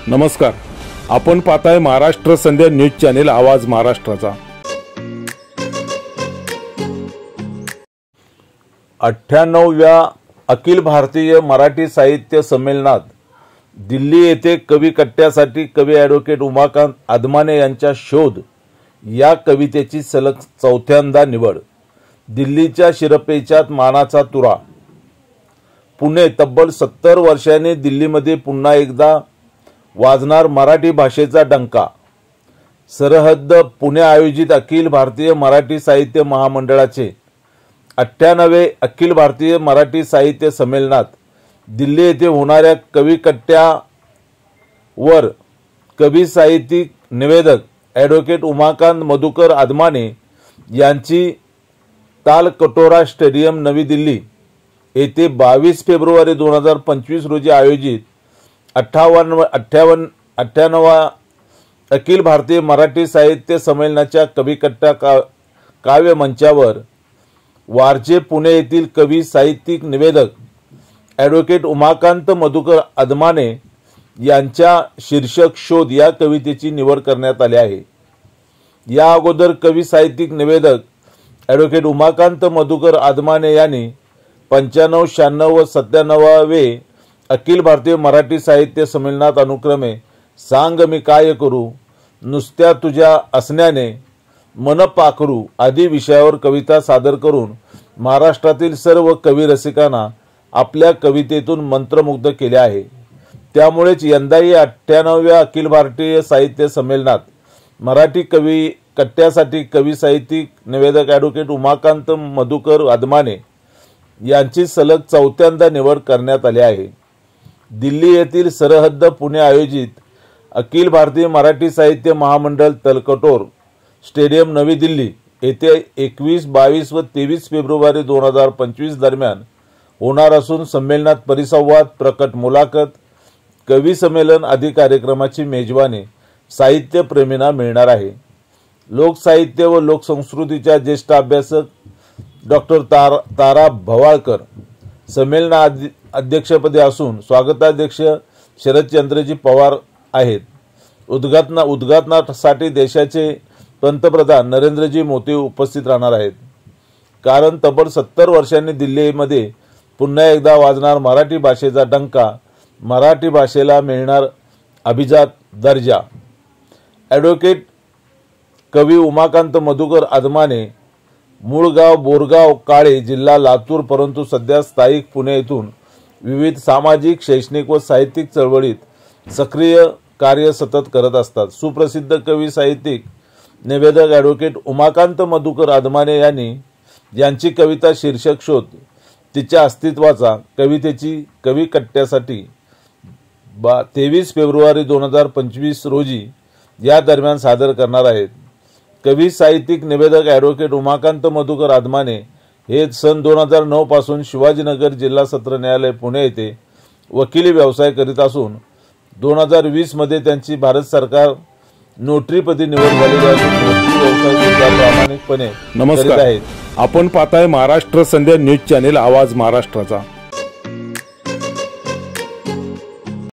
नमस्कार, आपण पाहताय महाराष्ट्र संध्या न्यूज चॅनेल आवाज महाराष्ट्राचा। 98व्या अखिल भारतीय मराठी साहित्य संमेलनात दिल्ली येथे कवी कट्ट्यासाठी कवी ॲडव्होकेट उमाकांत आदमाने यांचा शोध या कवितेची सलग चौथ्यांदा निवड। दिल्लीच्या शिरपेचात मानाचा तुरा। पुणे तब्बल 70 वर्षांनी दिल्लीमध्ये पुन्हा एकदा वाजणार मराठी भाषेचा डंका। सरहद्द पुणे आयोजित अखिल भारतीय मराठी साहित्य महामंडळाचे 98वे अखिल भारतीय मराठी साहित्य संमेलनात दिल्ली येथे होणाऱ्या कवी कट्ट्यावर कवी साहित्यिक निवेदक ॲडव्होकेट उमाकांत मधुकर आदमाने यांची तालकटोरा स्टेडियम नवी दिल्ली येथे 22 फेब्रुवारी 2025 रोजी आयोजित 98व्या अखिल भारतीय मराठी साहित्य संमेलनाच्या कवी कट्टा काव्य मंचावर वारजे पुणे येथील कवी साहित्यिक निवेदक ॲडव्होकेट उमाकांत मधुकर आदमाने यांच्या शीर्षक शोध या कवितेची निवड करण्यात आली आहे। या अगोदर कवी साहित्यिक निवेदक ॲडव्होकेट उमाकांत मधुकर आदमाने यांनी 95, 96 व 97वे अखिल भारतीय मराठी साहित्य संमेलनात अनुक्रमे सांग मी काय करू, नुसत्या तुझ्या असण्याने, मन पाखरू आदी विषयावर कविता सादर करून महाराष्ट्रातील सर्व कवी रसिकांना आपल्या कवितेतून मंत्रमुग्ध केले आहे। त्यामुळेच यंदाही 98व्या अखिल भारतीय साहित्य संमेलनात मराठी कवी कट्ट्यासाठी कवी साहित्यिक निवेदक ॲडव्होकेट उमाकांत मधुकर आदमाने यांची सलग चौथ्यांदा निवड करण्यात आली आहे। दिल्ली येथील सरहद्द पुणे आयोजित अखिल भारतीय मराठी साहित्य महामंडळ तलकटोर स्टेडियम नवी दिल्ली येथे 21, 22 व 23 फेब्रुवारी 2025 दरम्यान होणार असून संमेलनात परिसंवाद, प्रकट मुलाखत, कवी संमेलन आदी कार्यक्रमाची मेजवानी साहित्यप्रेमींना मिळणार आहे। लोकसाहित्य व लोकसंस्कृतीच्या ज्येष्ठ अभ्यासक डॉक्टर तारा भवाळकर संमेलना अध्यक्षपदी असून स्वागताध्यक्ष शरदचंद्रजी पवार आहेत। उद्घाटनासाठी देशाचे पंतप्रधान नरेंद्रजी मोदी उपस्थित राहणार आहेत। कारण तब्बल 70 वर्षांनी दिल्लीमध्ये पुन्हा एकदा वाजणार मराठी भाषेचा डंका, मराठी भाषेला मिळणार अभिजात दर्जा। ॲडव्होकेट कवी उमाकांत मधुकर आदमाने मूळ गाव बोरगाव काळे, जिल्हा लातूर, परंतु सध्या स्थायिक पुणे येथून विविध सामाजिक, शैक्षणिक व साहित्यिक चळवळीत सक्रिय कार्य सतत करत असतात। सुप्रसिद्ध कवी साहित्यिक निवेदक ॲडव्होकेट उमाकांत मधुकर आदमाने यांची कविता शीर्षक शोध तिच्या अस्तित्वाचा कवितेची कवी कट्ट्यासाठी 23 फेब्रुवारी 2025 रोजी या दरम्यान सादर करणार आहेत। कवी साहित्यिक निवेदक ॲडव्होकेट उमाकांत मधुकर आदमाने हे सन 2009 पासून शिवाजीनगर जिल्हा सत्र न्यायालय पुणे येथे वकिली व्यवसाय करीत असून 2020 मध्ये त्यांची भारत सरकार नोटरीपदी निवड झालेली असून नोटरी व्यवसाय प्रामाणिकपणे करीत आहेत। आपण पाहताय महाराष्ट्र संध्या न्यूज चॅनेल आवाज महाराष्ट्राचा।